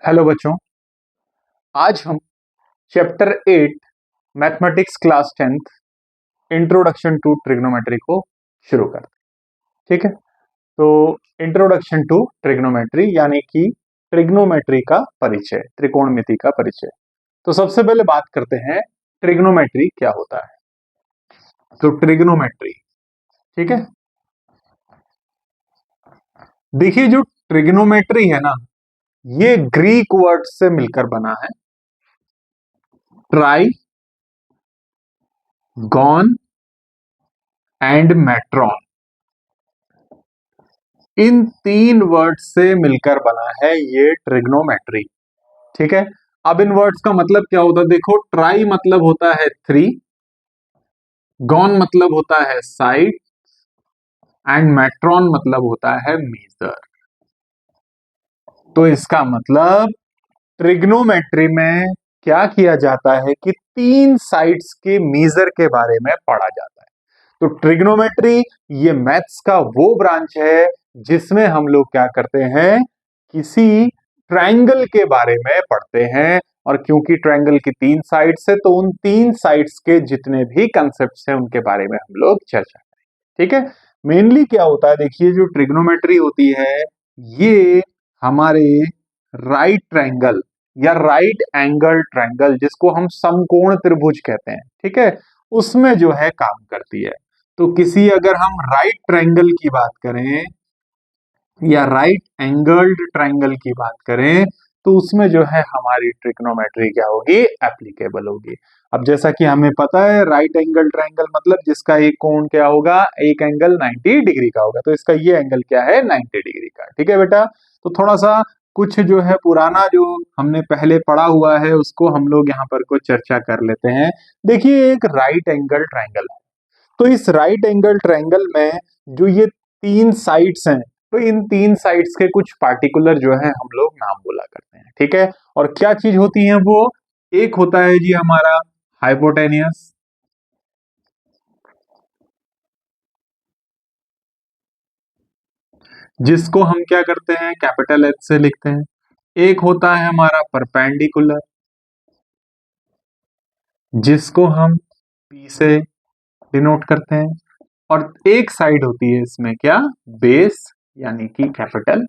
Hello बच्चों, आज हम chapter 8 mathematics class 10th introduction to trigonometry को शुरू करते हैं। ठीक है, तो इंट्रोडक्शन टू ट्रिग्नोमेट्री यानी कि ट्रिग्नोमेट्री का परिचय, त्रिकोणमिति का परिचय। तो सबसे पहले बात करते हैं ट्रिग्नोमेट्री क्या होता है। तो ट्रिग्नोमेट्री, ठीक है, देखिए जो ट्रिग्नोमेट्री है ना, ये ग्रीक वर्ड से मिलकर बना है। ट्राई, गॉन एंड मेट्रॉन, इन तीन वर्ड से मिलकर बना है ये ट्रिग्नोमेट्री। ठीक है, अब इन वर्ड्स का मतलब क्या होता है, देखो ट्राई मतलब होता है 3, गॉन मतलब होता है साइड एंड मेट्रॉन मतलब होता है मेजर। तो इसका मतलब ट्रिग्नोमेट्री में क्या किया जाता है कि तीन साइड्स के मेजर के बारे में पढ़ा जाता है। तो ट्रिग्नोमेट्री ये मैथ्स का वो ब्रांच है जिसमें हम लोग क्या करते हैं, किसी ट्रायंगल के बारे में पढ़ते हैं। और क्योंकि ट्रायंगल की तीन साइड्स है तो उन तीन साइड्स के जितने भी कंसेप्ट्स हैं उनके बारे में हम लोग चर्चा करें। ठीक है, मेनली क्या होता है, देखिए जो ट्रिग्नोमेट्री होती है ये हमारे राइट ट्रायंगल या राइट एंगल ट्रायंगल, जिसको हम समकोण त्रिभुज कहते हैं, ठीक है, उसमें जो है काम करती है। तो किसी अगर हम राइट ट्रायंगल की बात करें या राइट एंगल्ड ट्रायंगल की बात करें तो उसमें जो है हमारी ट्रिग्नोमेट्री क्या होगी, एप्लीकेबल होगी। अब जैसा कि हमें पता है राइट एंगल ट्रायंगल मतलब जिसका एक कोण क्या होगा, एक एंगल 90 डिग्री का होगा। तो इसका ये एंगल क्या है, 90 डिग्री का। ठीक है बेटा, तो थोड़ा सा कुछ जो है पुराना जो हमने पहले पढ़ा हुआ है उसको हम लोग यहाँ पर कुछ चर्चा कर लेते हैं। देखिए एक राइट एंगल ट्रायंगल है, तो इस राइट एंगल ट्रायंगल में जो ये तीन साइड्स हैं, तो इन तीन साइड्स के कुछ पार्टिकुलर जो है हम लोग नाम बोला करते हैं। ठीक है, और क्या चीज होती है वो, एक होता है जी हमारा हाइपोटेनियस, जिसको हम क्या करते हैं, कैपिटल एच से लिखते हैं। एक होता है हमारा परपेंडिकुलर, जिसको हम पी से डिनोट करते हैं। और एक साइड होती है इसमें क्या, बेस, यानी कि कैपिटल।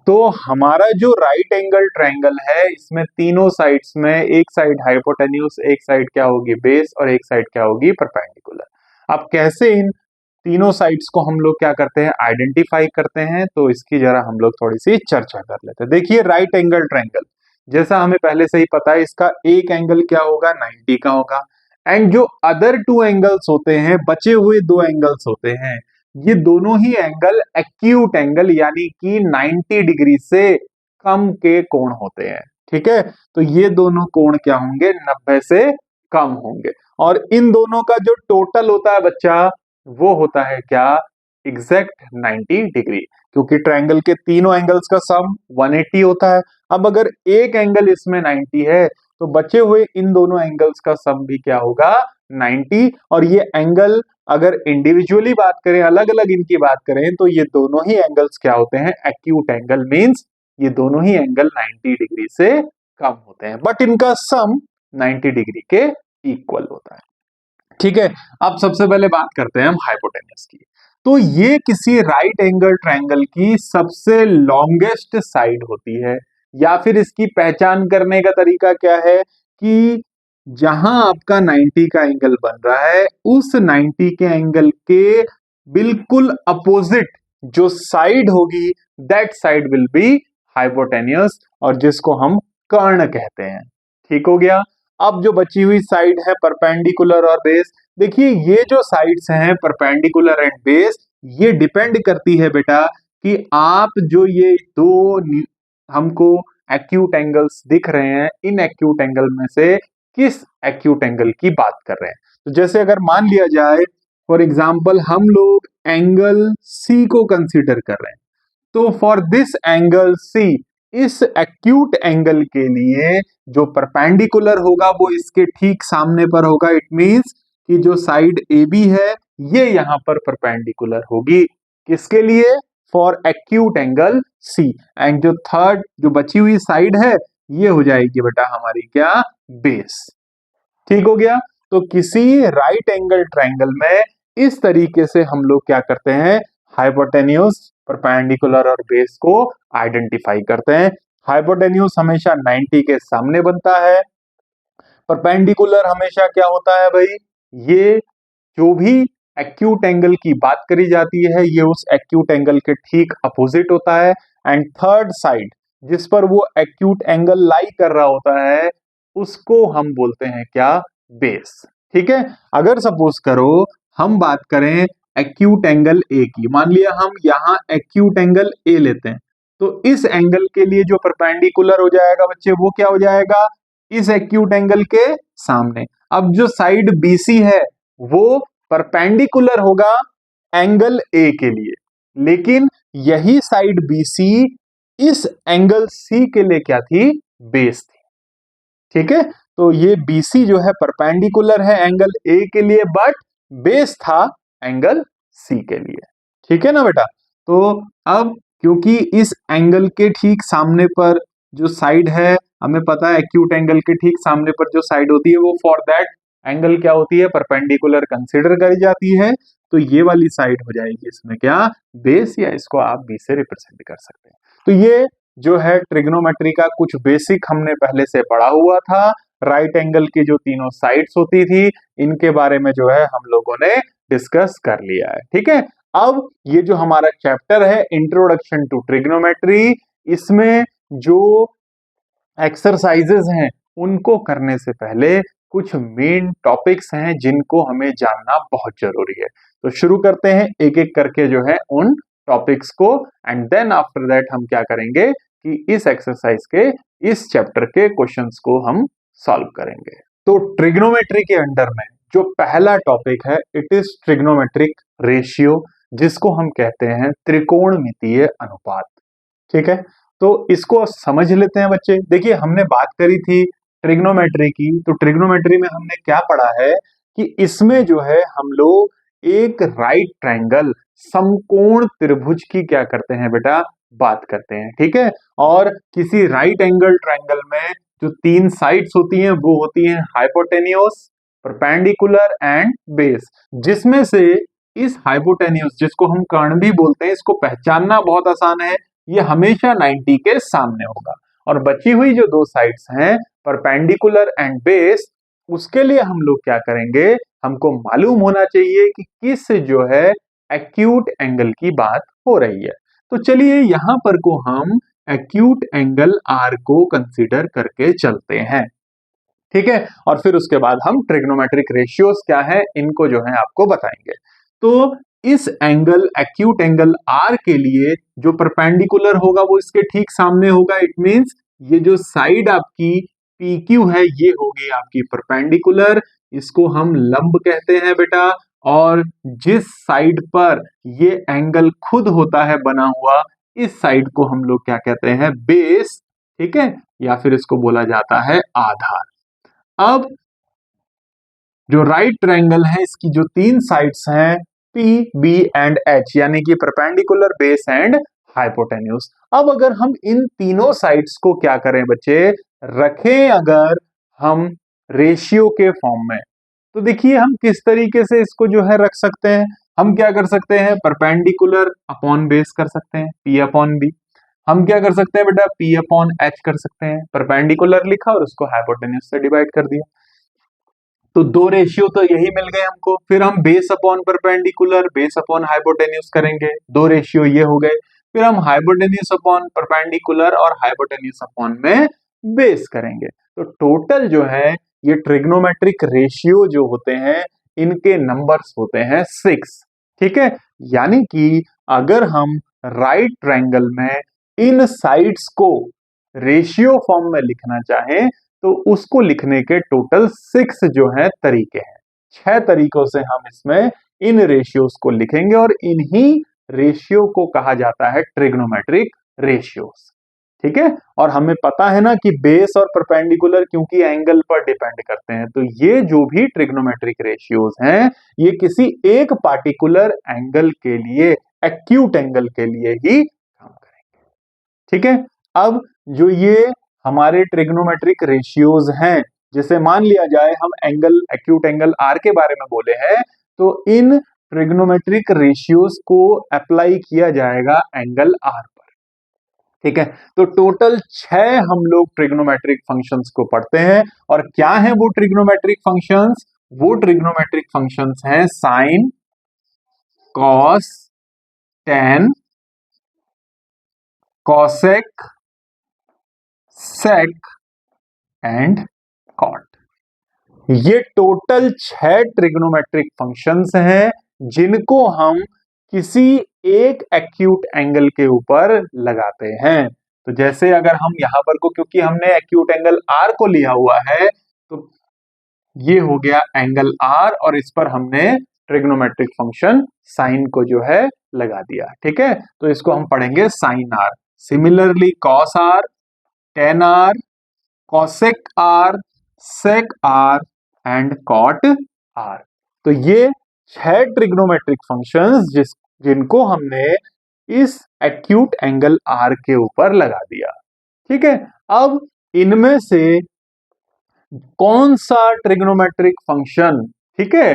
तो हमारा जो राइट एंगल ट्रायंगल है इसमें तीनों साइड्स में एक साइड हाइपोटेन्यूज, एक साइड क्या होगी बेस और एक साइड क्या होगी परपेंडिकुलर। अब कैसे इन तीनों साइड्स को हम लोग क्या करते हैं, आइडेंटिफाई करते हैं, तो इसकी जरा हम लोग थोड़ी सी चर्चा कर लेते हैं। देखिए राइट एंगल ट्रायंगल जैसा हमें पहले से ही पता है, इसका एक एंगल क्या होगा, 90 का होगा। एंड जो अदर टू एंगल्स होते हैं, बचे हुए दो एंगल्स होते हैं, ये दोनों ही एंगल एक्यूट एंगल यानी कि 90 डिग्री से कम के कोण होते हैं। ठीक है, तो ये दोनों कोण क्या होंगे, 90 से कम होंगे। और इन दोनों का जो टोटल होता है बच्चा, वो होता है क्या, एग्जैक्ट 90 डिग्री, क्योंकि ट्रायंगल के तीनों एंगल्स का सम 180 होता है। अब अगर एक एंगल इसमें 90 है तो बचे हुए इन दोनों एंगल्स का सम भी क्या होगा, 90। और ये एंगल अगर इंडिविजुअली बात करें, अलग अलग इनकी बात करें, तो ये दोनों ही एंगल्स क्या होते हैं, एक्यूट एंगल, मींस ये दोनों ही एंगल 90 डिग्री से कम होते हैं, बट इनका सम 90 डिग्री के इक्वल होता है। ठीक है, अब सबसे पहले बात करते हैं हम हाइपोटेन्यूज की। तो ये किसी राइट एंगल ट्रायंगल की सबसे लॉन्गेस्ट साइड होती है, या फिर इसकी पहचान करने का तरीका क्या है कि जहां आपका 90 का एंगल बन रहा है उस 90 के एंगल के बिल्कुल अपोजिट जो साइड होगी, that side will be hypotenuse, और जिसको हम कर्ण कहते हैं। ठीक हो गया। अब जो बची हुई साइड है परपेंडिकुलर और बेस, देखिए ये जो साइड्स हैं परपेंडिकुलर एंड बेस, ये डिपेंड करती है बेटा कि आप जो ये दो हमको एक्यूट एंगल्स दिख रहे हैं, इन एक्यूट एंगल में से किस एक्यूट एंगल की बात कर रहे हैं। तो जैसे अगर मान लिया जाए फॉर एग्जांपल हम लोग एंगल सी को कंसीडर कर रहे हैं, तो फॉर दिस एंगल सी, इस एक्यूट एंगल के लिए जो परपेंडिकुलर होगा वो इसके ठीक सामने पर होगा। इट मींस कि जो साइड ए बी है ये यहां पर परपेंडिकुलर होगी, किसके लिए, for acute angle C, and जो थर्ड जो बची हुई साइड है ये हो जाएगी बेटा हमारी क्या, बेस। ठीक हो गया। तो किसी राइट एंगल ट्रायंगल में इस तरीके से हम लोग क्या करते हैं, हाइपोटेन्यूज, परपेंडिकुलर और बेस को आइडेंटिफाई करते हैं। हाइपोटेन्यूज हमेशा 90 के सामने बनता है, परपेंडिकुलर हमेशा क्या होता है भाई, ये जो भी एक्यूट एंगल की बात करी जाती है ये उस एक्यूट एंगल के ठीक अपोजिट होता है, एंड थर्ड साइड जिस पर वो एक्यूट एंगल लाई कर रहा होता है उसको हम बोलते हैं क्या, बेस। ठीक है। अगर सपोज करो हम बात करें एक्यूट एंगल ए की, मान लिया हम यहां एक्यूट एंगल ए लेते हैं, तो इस एंगल के लिए जो परपेंडिकुलर हो जाएगा बच्चे वो क्या हो जाएगा, इस एक्यूट एंगल के सामने। अब जो साइड बीसी है वो परपेंडिकुलर होगा एंगल ए के लिए, लेकिन यही साइड बीसी इस एंगल सी के लिए क्या थी, बेस थी। ठीक है। तो ये बीसी जो है परपेंडिकुलर है एंगल ए के लिए, बट बेस था एंगल सी के लिए। ठीक है ना बेटा। तो अब क्योंकि इस एंगल के ठीक सामने पर जो साइड है, हमें पता है एक्यूट एंगल के ठीक सामने पर जो साइड होती है वो फॉर दैट एंगल क्या होती है, परपेंडिकुलर कंसीडर करी जाती है। तो ये वाली साइड हो जाएगी इसमें क्या, बेस, या इसको आप बी से रिप्रेजेंट कर सकते हैं। तो ये जो है ट्रिग्नोमेट्री का कुछ बेसिक हमने पहले से पढ़ा हुआ था। राइट एंगल की जो तीनों साइड्स होती थी इनके बारे में जो है हम लोगों ने डिस्कस कर लिया है। ठीक है। अब ये जो हमारा चैप्टर है इंट्रोडक्शन टू ट्रिग्नोमेट्री, इसमें जो एक्सरसाइजेज हैं उनको करने से पहले कुछ मेन टॉपिक्स हैं जिनको हमें जानना बहुत जरूरी है। तो शुरू करते हैं एक एक करके जो है उन टॉपिक्स को, एंड देन आफ्टर दैट हम क्या करेंगे कि इस एक्सरसाइज के इस चैप्टर के क्वेश्चंस को हम सॉल्व करेंगे। तो ट्रिग्नोमेट्री के अंडर में जो पहला टॉपिक है इट इज ट्रिग्नोमेट्रिक रेशियो, जिसको हम कहते हैं त्रिकोणमितीय अनुपात। ठीक है। तो इसको समझ लेते हैं बच्चे। देखिए हमने बात करी थी ट्रिग्नोमेट्री की, तो ट्रिग्नोमेट्री में हमने क्या पढ़ा है कि इसमें जो है हम लोग एक राइट ट्रायंगल समकोण त्रिभुज की क्या करते हैं बेटा, बात करते हैं। ठीक है। और किसी राइट एंगल ट्रायंगल में जो तीन साइड्स होती हैं वो होती हैं हाइपोटेन्यूज, परपेंडिकुलर एंड बेस, जिसमें से इस हाइपोटेन्यूज जिसको हम कर्ण भी बोलते हैं इसको पहचानना बहुत आसान है, ये हमेशा 90 के सामने होगा। और बची हुई जो दो साइड्स हैं परपेंडिकुलर एंड बेस, उसके लिए हम लोग क्या करेंगे, हमको मालूम होना चाहिए कि किस जो है एक्यूट एंगल की बात हो रही है। तो चलिए यहां पर को हम एक्यूट एंगल आर को कंसीडर करके चलते हैं। ठीक है। और फिर उसके बाद हम ट्रिग्नोमेट्रिक रेशियोज क्या है इनको जो है आपको बताएंगे। तो इस एंगल एक्यूट एंगल आर के लिए जो परपेंडिकुलर होगा वो इसके ठीक सामने होगा। इट मींस ये जो साइड आपकी पी क्यू है ये होगी आपकी परपेंडिकुलर, इसको हम लंब कहते हैं बेटा। और जिस साइड पर ये एंगल खुद होता है बना हुआ, इस साइड को हम लोग क्या कहते हैं, बेस। ठीक है। या फिर इसको बोला जाता है आधार। अब जो राइट ट्रायंगल है इसकी जो तीन साइड्स हैं P, B एंड H, यानी कि परपेंडिकुलर, बेस एंड हाइपोटेन्यूज। अब अगर हम इन तीनों साइड्स को क्या करें बच्चे, रखें अगर हम रेशियो के फॉर्म में, तो देखिए हम किस तरीके से इसको जो है रख सकते हैं। हम क्या कर सकते हैं, परपेंडिकुलर अपॉन बेस कर सकते हैं, P अपॉन B। हम क्या कर सकते हैं बेटा, P अपॉन H कर सकते हैं, परपेंडिकुलर लिखा और उसको हाइपोटेन्यूज से डिवाइड कर दिया। तो दो रेशियो तो यही मिल गए हमको। फिर हम base upon perpendicular, base upon hypotenuse करेंगे, दो रेशियो ये हो गए। फिर हम हाइपोटेन्यूज अपॉन परपेंडिकुलर और हाइपोटेन्यूज अपॉन में बेस करेंगे। तो टोटल जो है ये ट्रिग्नोमेट्रिक रेशियो जो होते हैं इनके नंबर्स होते हैं 6। ठीक है। यानी कि अगर हम राइट ट्रायंगल में इन साइड्स को रेशियो फॉर्म में लिखना चाहें तो उसको लिखने के टोटल 6 जो है तरीके हैं। 6 तरीकों से हम इसमें इन रेशियोज को लिखेंगे और इन्हीं रेशियो को कहा जाता है ट्रिग्नोमेट्रिक रेशियोज। ठीक है। और हमें पता है ना कि बेस और परपेंडिकुलर क्योंकि एंगल पर डिपेंड करते हैं, तो ये जो भी ट्रिग्नोमेट्रिक रेशियोज हैं ये किसी एक पार्टिकुलर एंगल के लिए एक्यूट एंगल के लिए ही काम करेंगे। ठीक है, अब जो ये हमारे ट्रिग्नोमेट्रिक रेशियोज हैं, जैसे मान लिया जाए हम एंगल एक्यूट एंगल आर के बारे में बोले हैं, तो इन ट्रिग्नोमेट्रिक रेशियोज को अप्लाई किया जाएगा एंगल आर पर। ठीक है, तो टोटल 6 हम लोग ट्रिग्नोमेट्रिक फंक्शंस को पढ़ते हैं। और क्या है वो ट्रिग्नोमेट्रिक फंक्शंस? वो ट्रिग्नोमेट्रिक फंक्शंस हैं sine, cos, tan, cosec, sec and cot. ये टोटल 6 ट्रिग्नोमेट्रिक फंक्शंस हैं जिनको हम किसी एक एक्यूट एंगल के ऊपर लगाते हैं। तो जैसे अगर हम यहां पर को, क्योंकि हमने एक्यूट एंगल आर को लिया हुआ है, तो ये हो गया एंगल आर और इस पर हमने ट्रिग्नोमेट्रिक फंक्शन साइन को जो है लगा दिया। ठीक है, तो इसको हम पढ़ेंगे sine R. Similarly cos R, tan R, cosec R, sec R and cot R. तो ये 6 ट्रिग्नोमेट्रिक फंक्शंस जिनको हमने इस एक्यूट एंगल आर के ऊपर लगा दिया। ठीक है, अब इनमें से कौन सा ट्रिग्नोमेट्रिक फंक्शन, ठीक है,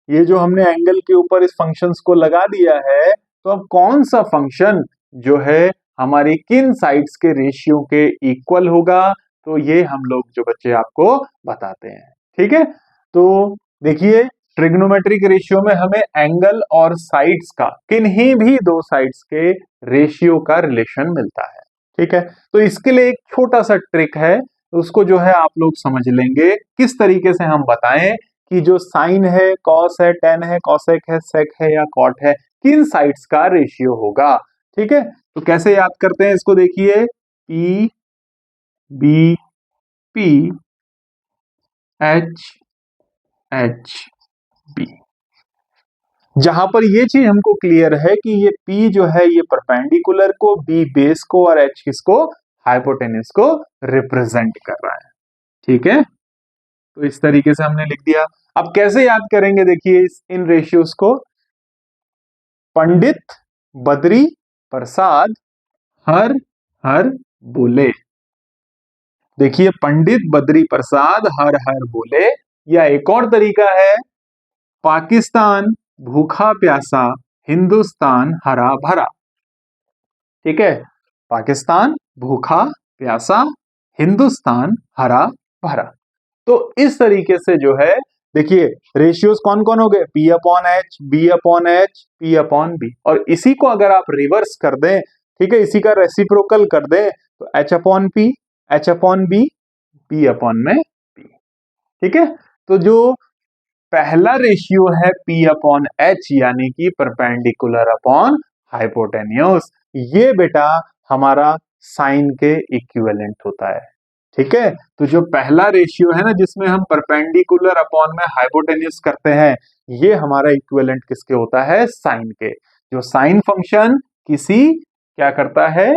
ये जो हमने एंगल के ऊपर इस फंक्शंस को लगा दिया है, तो अब कौन सा फंक्शन जो है हमारी किन साइड्स के रेशियो के इक्वल होगा, तो ये हम लोग जो बच्चे आपको बताते हैं। ठीक है, तो देखिए ट्रिग्नोमेट्रिक रेशियो में हमें एंगल और साइड्स का, किन्हीं भी दो साइड्स के रेशियो का रिलेशन मिलता है। ठीक है, तो इसके लिए एक छोटा सा ट्रिक है, उसको जो है आप लोग समझ लेंगे। किस तरीके से हम बताएं कि जो साइन है, कॉस है, टेन है, कॉसेक है, सेक है या कॉट है, किन साइड्स का रेशियो होगा। ठीक है, तो कैसे याद करते हैं इसको, देखिए P B P H H B. जहां पर ये चीज हमको क्लियर है कि ये P जो है ये परपेंडिकुलर को, B बेस को और H किसको, हाइपोटेन्यूज को रिप्रेजेंट कर रहा है। ठीक है, तो इस तरीके से हमने लिख दिया। अब कैसे याद करेंगे, देखिए इन रेशियोज को। पंडित बद्री प्रसाद हर हर बोले। देखिए पंडित बद्री प्रसाद हर हर बोले, या एक और तरीका है पाकिस्तान भूखा प्यासा, हिंदुस्तान हरा भरा। ठीक है, पाकिस्तान भूखा प्यासा, हिंदुस्तान हरा भरा। तो इस तरीके से जो है, देखिए रेशियोज कौन कौन हो गए, P upon H, B upon H, P upon B. और इसी को अगर आप रिवर्स कर दें, ठीक है, इसी का रेसिप्रोकल कर दें, तो H upon P, H upon B, P upon में P। ठीक है, तो जो पहला रेशियो है P अपॉन एच, यानी कि परपेंडिकुलर अपॉन हाइपोटेन्यूज, ये बेटा हमारा साइन के इक्विवेलेंट होता है। ठीक है, तो जो पहला रेशियो है ना, जिसमें हम परपेंडिकुलर अपॉन में हाइपोटेन्यूज करते हैं, ये हमारा इक्विवेलेंट किसके होता है, साइन के। जो साइन फंक्शन किसी क्या करता है,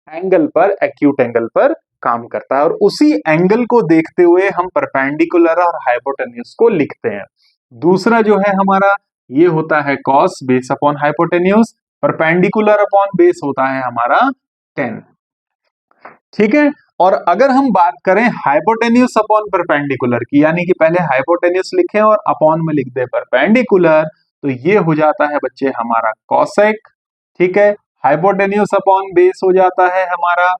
एंगल पर, एक्यूट एंगल पर काम करता है, और उसी एंगल को देखते हुए हम परपेंडिकुलर और हाइपोटेन्यूज को लिखते हैं। दूसरा जो है हमारा, ये होता है cos base upon hypotenuse, perpendicular upon base होता है हमारा टेन। ठीक है, और अगर हम बात करें हाइपोटेन्यूज अपॉन परपेंडिकुलर की, यानी कि पहले हाइपोटेन्यूज लिखें और अपॉन में लिख दे परपेंडिकुलर, तो ये हो जाता है बच्चे हमारा कॉसेक। ठीक है, हाइपोटेन्यूज अपॉन बेस हो जाता है हमारा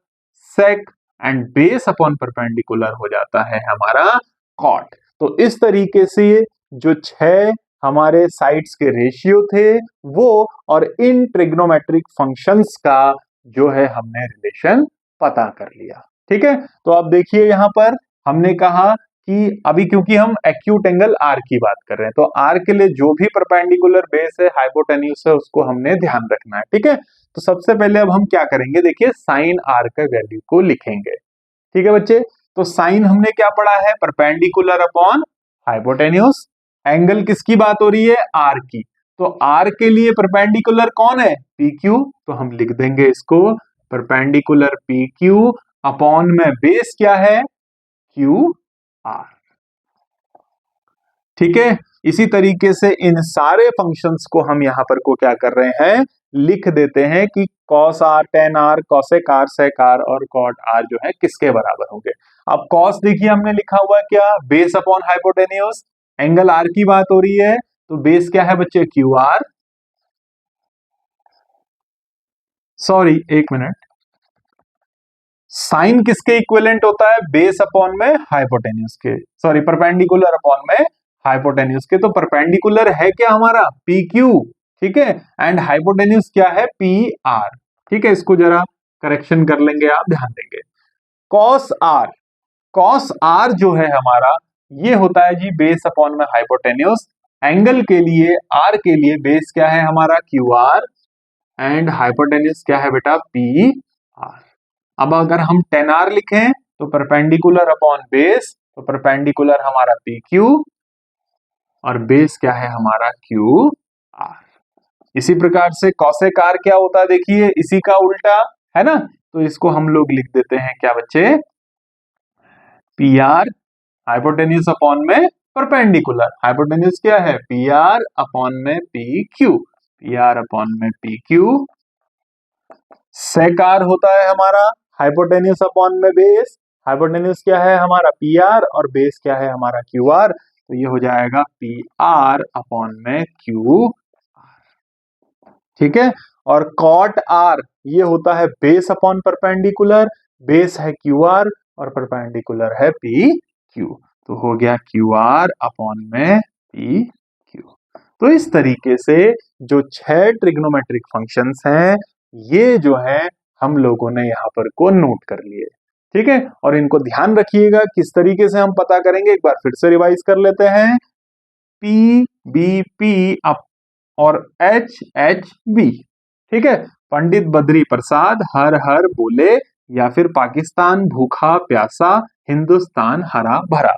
सेक, एंड बेस अपॉन परपेंडिकुलर हो जाता है हमारा कॉट। तो इस तरीके से जो 6 हमारे साइड्स के रेशियो थे वो, और इन ट्रिग्नोमेट्रिक फंक्शंस का जो है हमने रिलेशन पता कर लिया। ठीक है, तो अब देखिए यहां पर हमने कहा कि अभी क्योंकि हम एक्यूट एंगल आर की बात कर रहे हैं, तो आर के लिए जो भी परपेंडिकुलर बेस है, हाइपोटेन्यूज है, उसको हमने ध्यान रखना है। ठीक है, तो सबसे पहले अब हम क्या करेंगे, देखिए साइन आर का वैल्यू को लिखेंगे। ठीक है बच्चे, तो साइन हमने क्या पढ़ा है, परपेंडिकुलर अपॉन हाइपोटेन्यूज। एंगल किसकी बात हो रही है, आर की, तो आर के लिए परपेंडिकुलर कौन है, पी क्यू, तो हम लिख देंगे इसको परपेंडिकुलर पी क्यू अपॉन में बेस क्या है, क्यू आर। ठीक है, इसी तरीके से इन सारे फंक्शंस को हम यहां पर को क्या कर रहे हैं, लिख देते हैं कि cos R, tan R, cosec R, sec R और कॉट आर जो है किसके बराबर होंगे। अब कॉस देखिए हमने लिखा हुआ है क्या, base upon hypotenuse, angle R की बात हो रही है तो बेस क्या है बच्चे, क्यू आर, सॉरी एक मिनट, साइन किसके इक्विवेलेंट होता है, बेस अपॉन में हाइपोटेन्यूज के, सॉरी परपेंडिकुलर अपॉन में हाइपोटेन्यूज के, तो परपेंडिकुलर है क्या हमारा पी क्यू, ठीक है, एंड हाइपोटेन्यूज क्या है पी आर, ठीक है, इसको जरा करेक्शन कर लेंगे, आप ध्यान देंगे। कॉस आर, कॉस आर जो है हमारा ये होता है जी बेस अपॉन में हाइपोटेन्यूज, एंगल के लिए आर के लिए बेस क्या है हमारा क्यू आर एंड हाइपोटेन्यूज क्या है बेटा पी आर। अब अगर हम टेन आर लिखें तो परपेंडिकुलर अपॉन बेस, तो परपेंडिकुलर हमारा पी क्यू और बेस क्या है हमारा क्यू आर। इसी प्रकार से कॉसेक आर क्या होता है देखिए, इसी का उल्टा है ना, तो इसको हम लोग लिख देते हैं क्या बच्चे, पी आर हाइपोटेन्यूज अपॉन में परपेंडिकुलर, हाइपोटेन्यूज क्या है पी आर अपॉन में P Q, P R upon में पी क्यू। सेक आर होता है हमारा हाइपोटेन्यूज अपॉन में बेस, हाइपोटेन्यूज क्या है हमारा पी आर और बेस क्या है हमारा क्यू आर, तो ये हो जाएगा पी आर अपॉन में क्यू आर, ठीक है। और कॉट आर ये होता है बेस अपॉन परपेंडिकुलर, बेस है क्यू आर और परपेंडिकुलर है पी क्यू, तो हो गया क्यू आर अपॉन में पी क्यू। तो इस तरीके से जो 6 ट्रिग्नोमेट्रिक फंक्शंस हैं ये जो है हम लोगों ने यहाँ पर को नोट कर लिए, ठीक है, और इनको ध्यान रखिएगा किस तरीके से हम पता करेंगे, एक बार फिर से रिवाइज कर लेते हैं, पी बी पी अप और एच एच बी, ठीक है, पंडित बद्री प्रसाद हर हर बोले, या फिर पाकिस्तान भूखा प्यासा, हिंदुस्तान हरा भरा।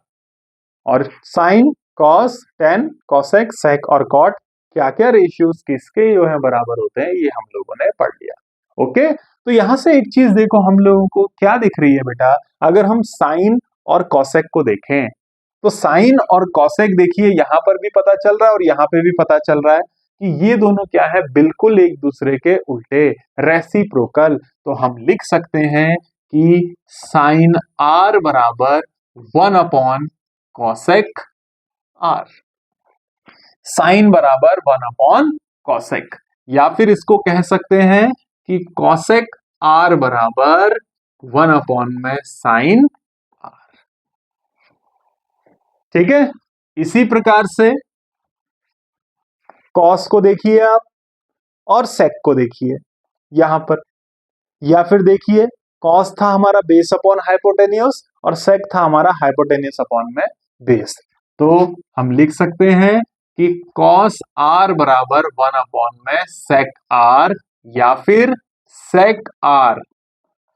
और sign, cos, tan, cosec, sec और कॉट क्या क्या रेशियोज किसके जो है बराबर होते हैं ये हम लोगों ने पढ़ लिया। ओके, तो यहां से एक चीज देखो हम लोगों को क्या दिख रही है बेटा, अगर हम साइन और कॉसेक को देखें तो साइन और कॉसेक देखिए यहां पर भी पता चल रहा है और यहां पे भी पता चल रहा है कि ये दोनों क्या है, बिल्कुल एक दूसरे के उल्टे, रेसिप्रोकल। तो हम लिख सकते हैं कि साइन आर बराबर 1 अपॉन कॉसेक आर, साइन बराबर 1 अपॉन कॉसेक, या फिर इसको कह सकते हैं कि कॉसेक आर बराबर 1 अपॉन में साइन आर, ठीक है। इसी प्रकार से कॉस को देखिए आप और सेक को देखिए यहां पर, या फिर देखिए कॉस था हमारा बेस अपॉन हाइपोटेन्यूस और सेक था हमारा हाइपोटेन्यूस अपॉन में बेस, तो हम लिख सकते हैं कि कॉस आर बराबर 1 अपॉन में सेक आर, या फिर सेक आर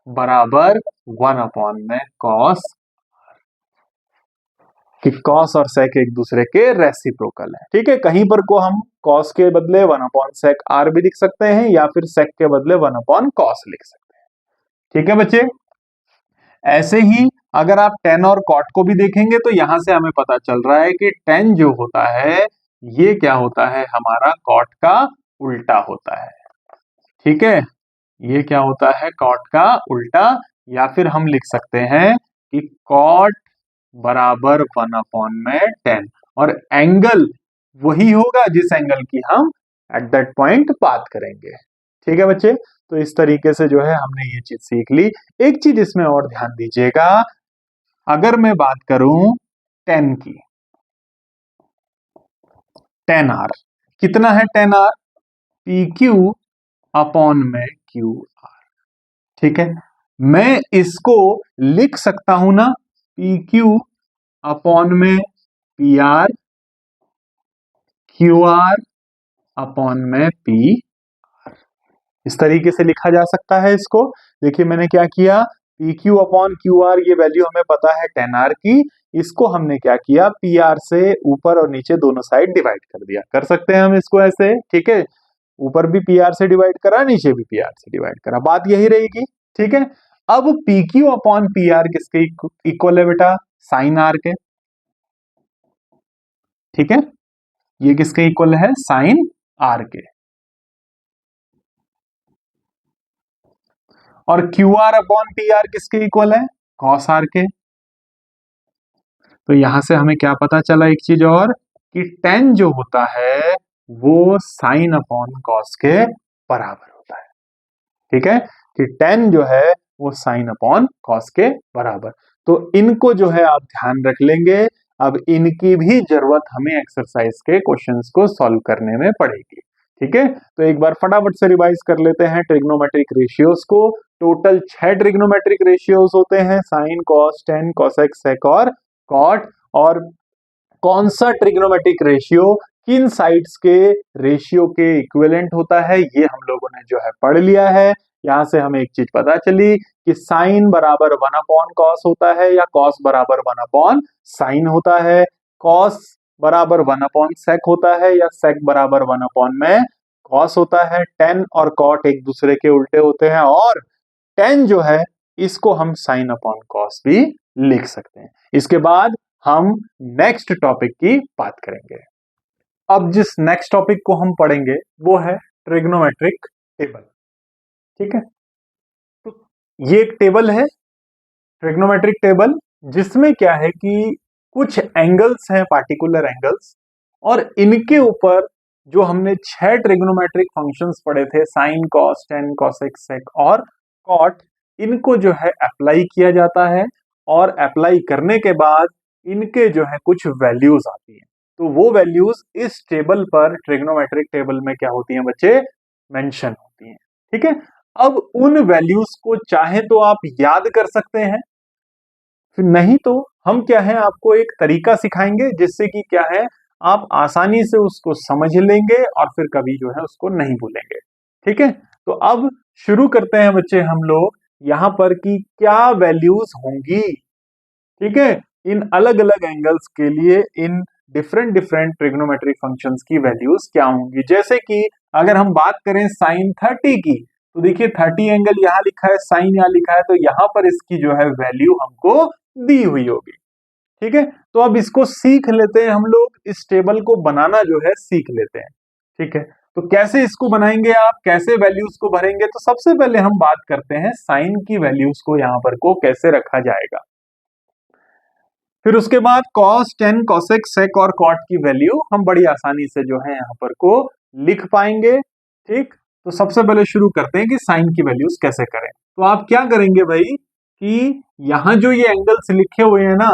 बराबर 1 अपॉन में कॉस, कि कॉस और सेक एक दूसरे के रेसिप्रोकल है, ठीक है। कहीं पर को हम कॉस के बदले 1 अपॉन सेक आर भी लिख सकते हैं या फिर सेक के बदले 1 अपॉन कॉस लिख सकते हैं, ठीक है बच्चे। ऐसे ही अगर आप टेन और कॉट को भी देखेंगे तो यहां से हमें पता चल रहा है कि टेन जो होता है ये क्या होता है हमारा कॉट का उल्टा होता है, ठीक है, ये क्या होता है कॉट का उल्टा, या फिर हम लिख सकते हैं कि कॉट बराबर 1 अपॉन में 10 और एंगल वही होगा जिस एंगल की हम एट दैट पॉइंट बात करेंगे, ठीक है बच्चे। तो इस तरीके से जो है हमने ये चीज सीख ली। एक चीज इसमें और ध्यान दीजिएगा, अगर मैं बात करूं 10 की, 10 आर कितना है, 10 आर पी क्यू अपॉन में क्यू आर, ठीक है, मैं इसको लिख सकता हूं ना पी क्यू अपॉन में P R, Q R upon में पी, इस तरीके से लिखा जा सकता है इसको। देखिए मैंने क्या किया, P Q upon Q R ये वैल्यू हमें पता है 10 आर की, इसको हमने क्या किया पी आर से ऊपर और नीचे दोनों साइड डिवाइड कर दिया, कर सकते हैं हम इसको ऐसे, ठीक है, ऊपर भी पी आर से डिवाइड करा नीचे भी पी आर से डिवाइड करा, बात यही रहेगी, ठीक है। अब P Q upon P R किसके इक्वल है बेटा, साइन आर के, ठीक है, ये किसके इक्वल है साइन आर के, और Q R upon P R किसके इक्वल है? कॉस आर के। तो यहां से हमें क्या पता चला एक चीज और, कि टेन जो होता है वो साइन अपॉन कॉस के बराबर होता है। ठीक है, कि टेन जो है वो साइन अपॉन कॉस के बराबर। तो इनको जो है आप ध्यान रख लेंगे। अब इनकी भी जरूरत हमें एक्सरसाइज के क्वेश्चंस को सॉल्व करने में पड़ेगी। ठीक है, तो एक बार फटाफट से रिवाइज कर लेते हैं ट्रिग्नोमेट्रिक रेशियोज को। टोटल 6 ट्रिग्नोमेट्रिक रेशियोज होते हैं, साइन, कॉस, टेन, कोसेक, सेक और कॉट। और कौन सा ट्रिग्नोमेट्रिक रेशियो किन साइड्स के रेशियो के इक्विवेलेंट होता है, ये हम लोगों ने जो है पढ़ लिया है। यहां से हमें एक चीज पता चली कि साइन बराबर 1 अपॉन कॉस होता है, या कॉस बराबर 1 अपॉन साइन होता है। कॉस बराबर 1 अपॉन सेक होता है, या सेक बराबर 1 अपॉन में कॉस होता है। टेन और कॉट एक दूसरे के उल्टे होते हैं, और टेन जो है इसको हम साइन अपॉन कॉस भी लिख सकते हैं। इसके बाद हम नेक्स्ट टॉपिक की बात करेंगे। अब जिस नेक्स्ट टॉपिक को हम पढ़ेंगे वो है ट्रिग्नोमेट्रिक टेबल। ठीक है, तो ये एक टेबल है, ट्रिग्नोमेट्रिक टेबल, जिसमें क्या है कि कुछ एंगल्स हैं, पार्टिकुलर एंगल्स, और इनके ऊपर जो हमने 6 ट्रिग्नोमेट्रिक फंक्शंस पढ़े थे, साइन, कॉस, टेन, कोसेक, सेक और कॉट, इनको जो है अप्लाई किया जाता है। और अप्लाई करने के बाद इनके जो है कुछ वैल्यूज आती हैं। तो वो वैल्यूज इस टेबल पर, ट्रिग्नोमेट्रिक टेबल में क्या होती हैं बच्चे? मेंशन होती हैं। ठीक है, अब उन वैल्यूज को चाहे तो आप याद कर सकते हैं, फिर नहीं तो हम क्या है आपको एक तरीका सिखाएंगे जिससे कि क्या है आप आसानी से उसको समझ लेंगे और फिर कभी जो है उसको नहीं भूलेंगे। ठीक है, तो अब शुरू करते हैं बच्चे हम लोग यहां पर कि क्या वैल्यूज होंगी। ठीक है, इन अलग अलग एंगल्स के लिए in different different trigonometric functions की वैल्यूज क्या होंगी। जैसे कि अगर हम बात करें साइन 30 की, तो देखिए 30 एंगल यहाँ लिखा है, साइन यहाँ लिखा है, तो यहाँ पर इसकी जो है वैल्यू हमको दी हुई होगी। ठीक है, तो अब इसको सीख लेते हैं हम लोग, इस टेबल को बनाना जो है सीख लेते हैं। ठीक है, तो कैसे इसको बनाएंगे, आप कैसे वैल्यूज को भरेंगे? तो सबसे पहले हम बात करते हैं साइन की वैल्यूज को यहाँ पर को कैसे रखा जाएगा। फिर उसके बाद कॉस, टेन, कोसेक, सेक और कॉट की वैल्यू हम बड़ी आसानी से जो है यहाँ पर को लिख पाएंगे। ठीक, तो सबसे पहले शुरू करते हैं कि साइन की वैल्यूज कैसे करें। तो आप क्या करेंगे भाई कि यहां जो ये एंगल्स लिखे हुए हैं ना,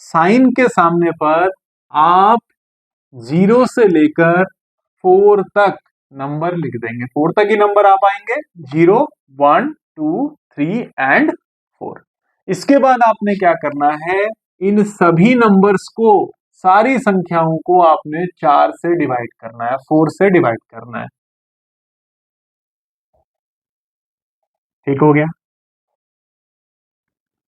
साइन के सामने पर आप 0 से लेकर 4 तक नंबर लिख देंगे। 4 तक ही नंबर आ पाएंगे, 0, 1, 2, 3 एंड 4। इसके बाद आपने क्या करना है, इन सभी नंबर्स को, सारी संख्याओं को आपने 4 से डिवाइड करना है, 4 से डिवाइड करना है। ठीक हो गया?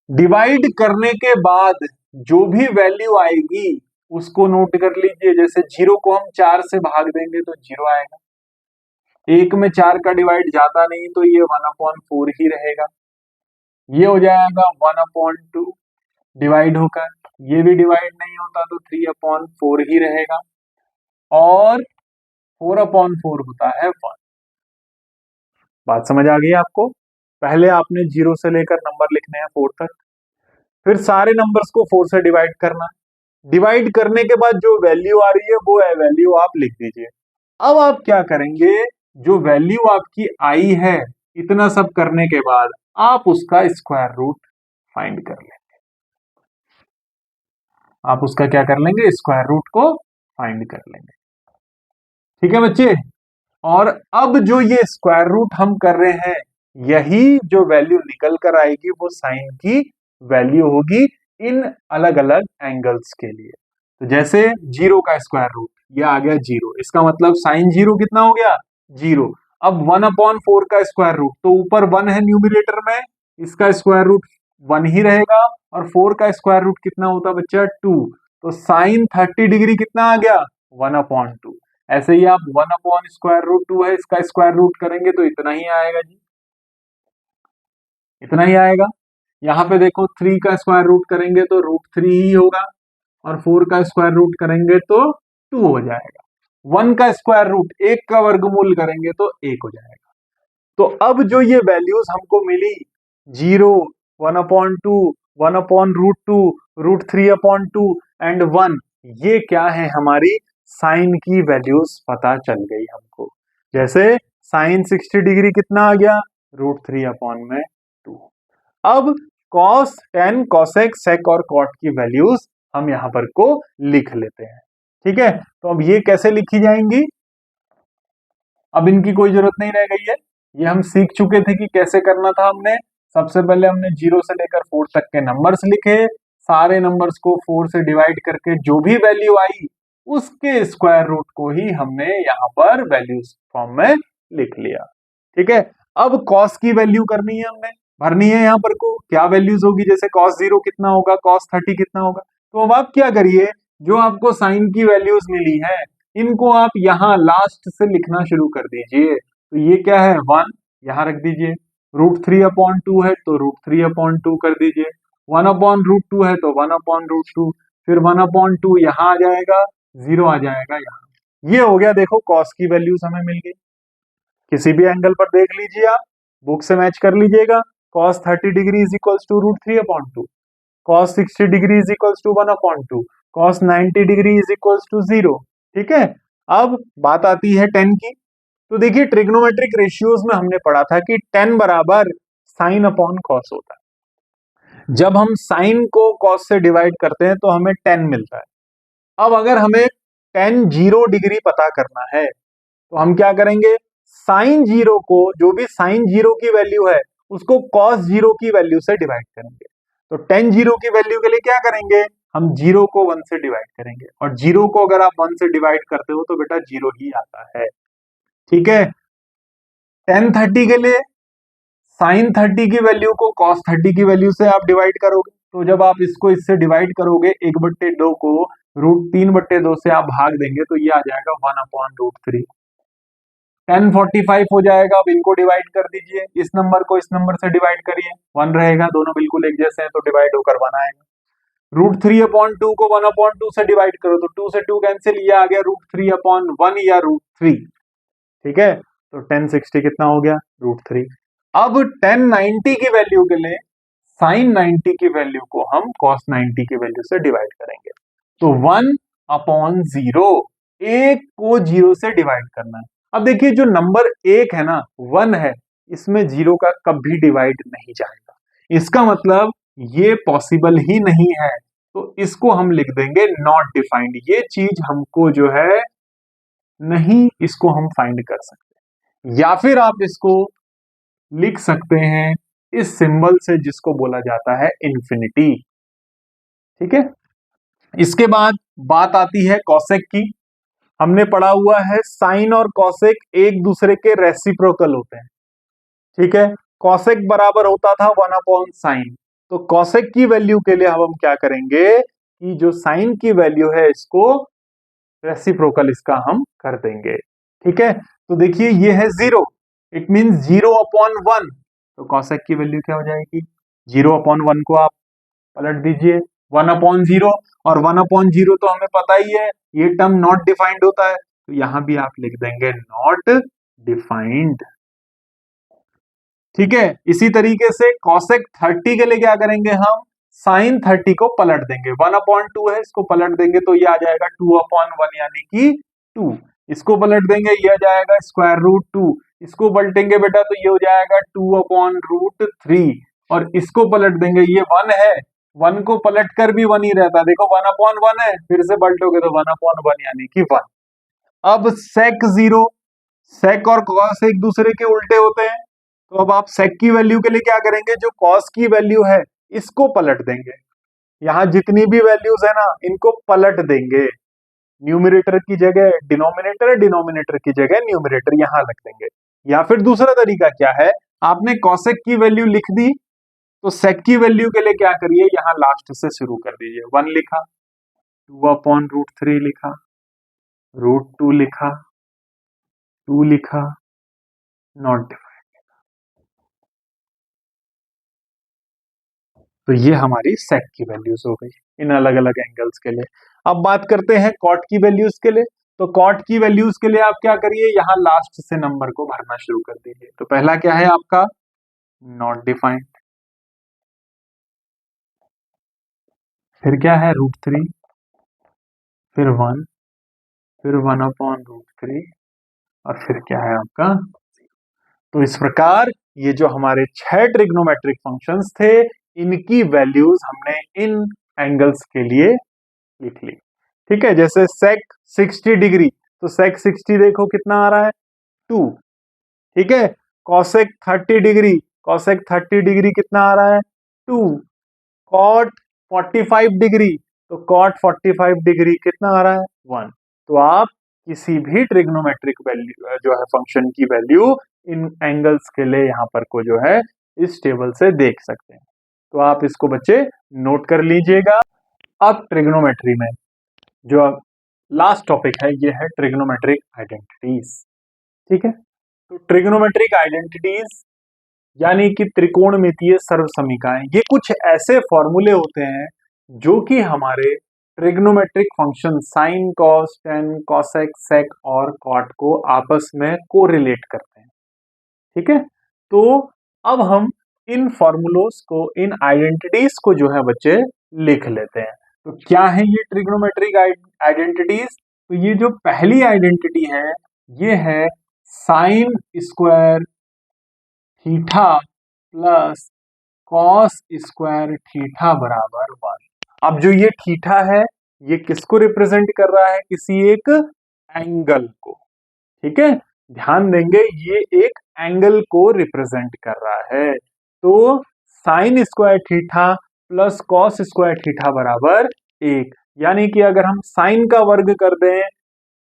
डिवाइड करने के बाद जो भी वैल्यू आएगी उसको नोट कर लीजिए। जैसे 0 को हम 4 से भाग देंगे तो 0 आएगा। 1 में 4 का डिवाइड जाता नहीं तो ये 1/4 ही रहेगा। ये हो जाएगा 1/2 डिवाइड होकर, ये भी डिवाइड नहीं होता तो 3/4 ही रहेगा, और 4/4 होता है 1। बात समझ आ गई आपको? पहले आपने 0 से लेकर नंबर लिखने हैं 4 तक, फिर सारे नंबर्स को 4 से डिवाइड करना। डिवाइड करने के बाद जो वैल्यू आ रही है वो है वैल्यू आप लिख दीजिए। अब आप क्या करेंगे, जो वैल्यू आपकी आई है, इतना सब करने के बाद आप उसका स्क्वायर रूट फाइंड कर लेंगे। आप उसका क्या कर लेंगे, स्क्वायर रूट को फाइंड कर लेंगे। ठीक है बच्चे, और अब जो ये स्क्वायर रूट हम कर रहे हैं, यही जो वैल्यू निकल कर आएगी वो साइन की वैल्यू होगी इन अलग अलग एंगल्स के लिए। तो जैसे 0 का स्क्वायर रूट, ये आ गया 0, इसका मतलब साइन 0 कितना हो गया, 0। अब 1/4 का स्क्वायर रूट, तो ऊपर 1 है न्यूमिनेटर में, इसका स्क्वायर रूट 1 ही रहेगा, और 4 का स्क्वायर रूट कितना होता बच्चा, 2। तो साइन 30 डिग्री कितना आ गया, 1/2। ऐसे ही आप 1/√2 है, इसका स्क्वायर रूट करेंगे तो इतना ही आएगा जी, इतना ही आएगा। यहाँ पे देखो 3 का स्क्वायर रूट करेंगे तो √3 ही होगा, और 4 का स्क्वायर रूट करेंगे तो 2 हो जाएगा। 1 का स्क्वायर रूट, 1 का वर्गमूल करेंगे तो 1 हो जाएगा। तो अब जो ये वैल्यूज हमको मिली 0, 1/2, 1/√2, √3/2 एंड 1, ये क्या है, हमारी साइन की वैल्यूज पता चल गई हमको। जैसे साइन 60 डिग्री कितना आ गया, √3/2। अब cos, tan, cosec, sec और cot की वैल्यूज हम यहां पर को लिख लेते हैं। ठीक है, तो अब ये कैसे लिखी जाएंगी, अब इनकी कोई जरूरत नहीं रह गई है, ये हम सीख चुके थे कि कैसे करना था। हमने सबसे पहले हमने 0 से लेकर 4 तक के नंबर्स लिखे, सारे नंबर्स को 4 से डिवाइड करके जो भी वैल्यू आई उसके स्क्वायर रूट को ही हमने यहाँ पर वैल्यूज फॉर्म में लिख लिया। ठीक है, अब cos की वैल्यू करनी है, हमने भरनी है यहाँ पर को, क्या वैल्यूज होगी, जैसे cos 0 कितना होगा, cos 30 कितना होगा। तो अब आप क्या करिए, जो आपको साइन की वैल्यूज मिली है इनको आप यहाँ लास्ट से लिखना शुरू कर दीजिए। तो ये क्या है, 1 यहाँ रख दीजिए, √3/2 है तो √3/2 कर दीजिए, 1/√2 है तो 1/√2, फिर 1/2 यहाँ आ जाएगा, 0 आ जाएगा यहाँ। ये हो गया, देखो cos की वैल्यूज हमें मिल गई। किसी भी एंगल पर देख लीजिए, आप बुक से मैच कर लीजिएगा, cos 30 degree is equals to √3/2, cos 60 degree is equals to 1/2, cos 90 degree is equals to 0। ठीक है, अब बात आती है tan की। तो देखिए ट्रिग्नोमेट्रिक रेशियोज में हमने पढ़ा था कि tan बराबर साइन अपॉन कॉस होता है। जब हम साइन को कॉस से डिवाइड करते हैं तो हमें tan मिलता है। अब अगर हमें tan 0 डिग्री पता करना है तो हम क्या करेंगे, साइन 0 को, जो भी साइन 0 की वैल्यू है उसको cos 0 की वैल्यू से डिवाइड करेंगे। तो tan 0 की वैल्यू के लिए क्या करेंगे, हम 0 को 1 से डिवाइड करेंगे, और 0 को अगर आप 1 से डिवाइड करते हो तो बेटा 0 ही आता है। ठीक है, tan 30 के लिए साइन 30 की वैल्यू को cos 30 की वैल्यू से आप डिवाइड करोगे, तो जब आप इसको इससे डिवाइड करोगे 1/2 को √3/2 से आप भाग देंगे तो ये आ जाएगा 1/√3। tan 45 हो जाएगा। अब इनको डिवाइड कर दीजिए, इस नंबर को इस नंबर से डिवाइड करिए, 1 रहेगा, दोनों बिल्कुल एक जैसे हैं तो डिवाइड होकर 1 आएगा। √3/2 को 1/2 से डिवाइड करो तो 2 से 2 कैंसिल, ये आ गया √3/1 या √3। ठीक है, तो tan 60 कितना हो गया, √3। अब tan 90 की वैल्यू के लिए sin 90 की वैल्यू को हम cos 90 की वैल्यू से डिवाइड करेंगे, तो 1/0, एक को 0 से डिवाइड करना है। अब देखिए जो नंबर 1 है ना, 1 है, इसमें 0 का कभी डिवाइड नहीं जाएगा, इसका मतलब ये पॉसिबल ही नहीं है, तो इसको हम लिख देंगे नॉट डिफाइंड। ये चीज हमको जो है नहीं, इसको हम फाइंड कर सकते, या फिर आप इसको लिख सकते हैं इस सिंबल से जिसको बोला जाता है इंफिनिटी। ठीक है, इसके बाद बात आती है कॉसेक की। हमने पढ़ा हुआ है साइन और कॉसेक एक दूसरे के रेसिप्रोकल होते हैं। ठीक है, कॉसेक बराबर होता था 1/sin, तो कॉसेक की वैल्यू के लिए हम क्या करेंगे कि जो साइन की वैल्यू है इसको रेसिप्रोकल इसका हम कर देंगे। ठीक है, तो देखिए ये है 0, इट मीन 0/1, तो कॉसेक की वैल्यू क्या हो जाएगी, 0/1 को आप पलट दीजिए, 1/0, और 1/0 तो हमें पता ही है ये टर्म नॉट डिफाइंड होता है, तो यहां भी आप लिख देंगे नॉट डिफाइंड। ठीक है, इसी तरीके से कॉसेक 30 के लिए क्या करेंगे, हम साइन 30 को पलट देंगे, 1/2 है, इसको पलट देंगे तो ये आ जाएगा 2/1 यानी कि 2, इसको पलट देंगे ये आ जाएगा √2, इसको पलटेंगे बेटा तो ये हो जाएगा 2/√3, और इसको पलट देंगे, ये 1 है, 1 को पलट कर भी 1 ही रहता, देखो 1/1 है, फिर से पलटोगे तो 1/1 यानी कि 1। अब सेक 0, सेक और कॉस एक दूसरे के उल्टे होते हैं, तो अब आप सेक की वैल्यू के लिए क्या करेंगे, जो कॉस की वैल्यू है इसको पलट देंगे, यहां जितनी भी वैल्यूज है ना इनको पलट देंगे, न्यूमरेटर की जगह डिनोमिनेटर, डिनोमिनेटर की जगह न्यूमरेटर यहां रख देंगे। या फिर दूसरा तरीका क्या है, आपने कॉसेक की वैल्यू लिख दी तो सेक की वैल्यू के लिए क्या करिए, यहां लास्ट से शुरू कर दीजिए, 1 लिखा, 2/√3 लिखा, √2 लिखा, 2 लिखा, नॉट डिफाइंड। तो ये हमारी सेक की वैल्यूज हो गई इन अलग अलग एंगल्स के लिए। अब बात करते हैं कॉट की वैल्यूज के लिए। तो कॉट की वैल्यूज के लिए आप क्या करिए, यहाँ लास्ट से नंबर को भरना शुरू कर दीजिए। तो पहला क्या है आपका, नॉट डिफाइंड, फिर क्या है √3, फिर 1, फिर 1/√3, और फिर क्या है आपका। तो इस प्रकार ये जो हमारे 6 ट्रिग्नोमेट्रिक फंक्शंस थे, इनकी वैल्यूज हमने इन एंगल्स के लिए लिख ली। ठीक है, जैसे सेक 60 डिग्री, तो सेक 60 देखो कितना आ रहा है 2। ठीक है, कॉसेक 30 डिग्री, कॉसेक 30 डिग्री कितना आ रहा है 2। कॉट 45 डिग्री, तो कॉट 45 डिग्री कितना आ रहा है 1। तो आप किसी भी ट्रिग्नोमेट्रिक वैल्यू जो है फंक्शन की वैल्यू इन एंगल्स के लिए यहाँ पर को जो है इस टेबल से देख सकते हैं। तो आप इसको बच्चे नोट कर लीजिएगा। अब ट्रिग्नोमेट्री में जो लास्ट टॉपिक है ये है ट्रिग्नोमेट्रिक आइडेंटिटीज। ठीक है, तो ट्रिग्नोमेट्रिक आइडेंटिटीज यानी कि त्रिकोणमितीय सर्वसमीकाएं, ये कुछ ऐसे फॉर्मूले होते हैं जो कि हमारे trigonometric function sine, cos, tan, cosec, sec और कॉट को आपस में कोरिलेट करते हैं। ठीक है, तो अब हम इन फॉर्मूलोस को, इन आइडेंटिटीज को जो है बच्चे लिख लेते हैं। तो क्या है ये ट्रिग्नोमेट्रिक आइडेंटिटीज। तो ये जो पहली आइडेंटिटी है ये है sine square theta plus cos square theta बराबर 1। अब जो ये थीटा है ये किसको रिप्रेजेंट कर रहा है, किसी एक एंगल को। ठीक है, ध्यान देंगे ये एक एंगल को रिप्रेजेंट कर रहा है। तो sine square theta plus cos square theta बराबर 1, यानी कि अगर हम साइन का वर्ग कर दें,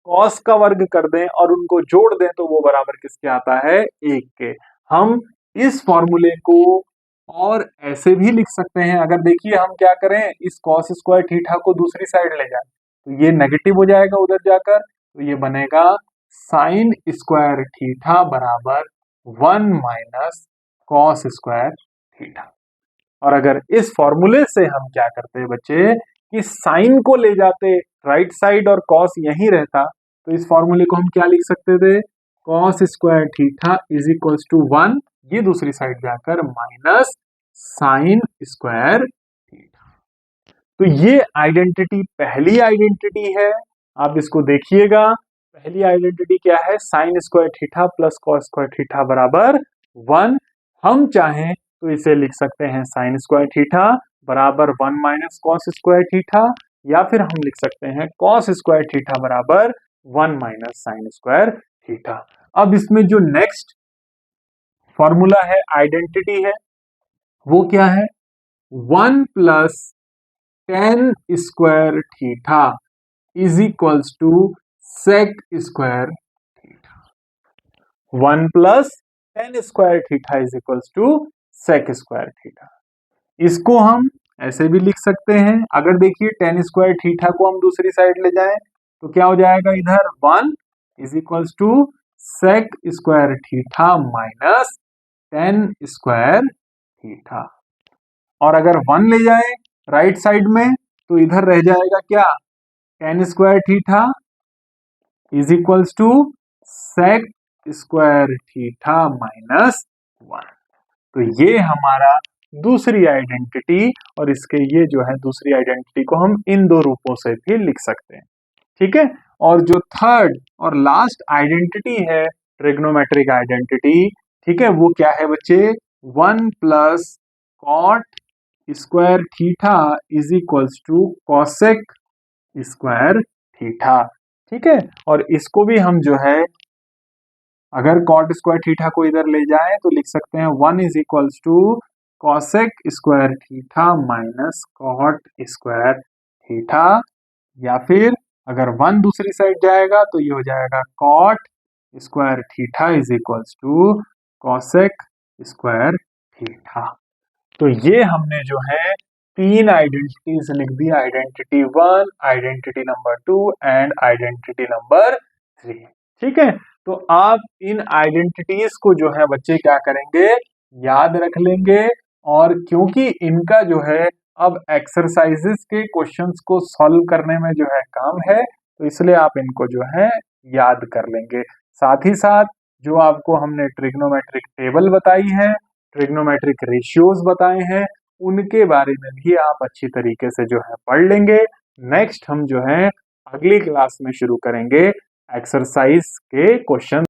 कॉस का वर्ग कर दें और उनको जोड़ दें तो वो बराबर किसके आता है 1 के। हम इस फॉर्मूले को और ऐसे भी लिख सकते हैं। अगर देखिए हम क्या करें, इस कॉस स्क्वायर थीटा को दूसरी साइड ले जाए तो ये नेगेटिव हो जाएगा उधर जाकर, तो ये बनेगा साइन स्क्वायर थीटा बराबर 1 माइनस कॉस स्क्वायर थीटा। और अगर इस फॉर्मूले से हम क्या करते हैं बच्चे कि साइन को ले जाते राइट साइड और कॉस यहीं रहता, तो इस फॉर्मूले को हम क्या लिख सकते थे, cos square theta is equal to 1, ये दूसरी साइड जाकर माइनस साइन स्क्वायर थीटा। तो ये आइडेंटिटी पहली आइडेंटिटी है, आप इसको देखिएगा। पहली आइडेंटिटी क्या है, sine square theta plus cos square theta बराबर 1। हम चाहें तो इसे लिख सकते हैं साइन स्क्वायर थीटा बराबर 1 माइनस कॉस स्क्वायर थीटा, या फिर हम लिख सकते हैं कॉस स्क्वायर थीटा बराबर 1 माइनस साइन स्क्वायर थीटा। अब इसमें जो नेक्स्ट फॉर्मूला है, आइडेंटिटी है, वो क्या है, 1 plus tan square theta is equals to sec square theta. 1 plus tan square theta is equals to sec square theta. इसको हम ऐसे भी लिख सकते हैं। अगर देखिए टेन स्क्वायर थीटा को हम दूसरी साइड ले जाएं तो क्या हो जाएगा, इधर 1 is equals to sec square theta minus tan square theta. और अगर 1 ले जाए राइट साइड में तो इधर रह जाएगा क्या, tan square theta is equals to sec square theta minus 1। तो ये हमारा दूसरी आइडेंटिटी, और इसके ये जो है दूसरी आइडेंटिटी को हम इन दो रूपों से भी लिख सकते हैं। ठीक है, और जो थर्ड और लास्ट आइडेंटिटी है ट्रिग्नोमेट्रिक आइडेंटिटी, ठीक है, वो क्या है बच्चे, 1 plus cot square theta is equals to cosec square theta. ठीक है, और इसको भी हम जो है अगर कॉट स्क्वायर थीटा को इधर ले जाए तो लिख सकते हैं 1 is equals to cosec square theta minus cot square theta, या फिर अगर 1 दूसरी साइड जाएगा तो ये हो जाएगा cot square theta is equals to cosec square theta. तो ये हमने जो है 3 आइडेंटिटीज लिख दी, identity 1, identity number 2 and identity number 3। ठीक है, तो आप इन आइडेंटिटीज को जो है बच्चे क्या करेंगे, याद रख लेंगे। और क्योंकि इनका जो है अब एक्सरसाइजेस के क्वेश्चंस को सॉल्व करने में जो है काम है, तो इसलिए आप इनको जो है याद कर लेंगे। साथ ही साथ जो आपको हमने ट्रिग्नोमेट्रिक टेबल बताई है, ट्रिग्नोमेट्रिक रेशियोज बताए हैं, उनके बारे में भी आप अच्छी तरीके से जो है पढ़ लेंगे। नेक्स्ट हम जो है अगली क्लास में शुरू करेंगे एक्सरसाइज के क्वेश्चन।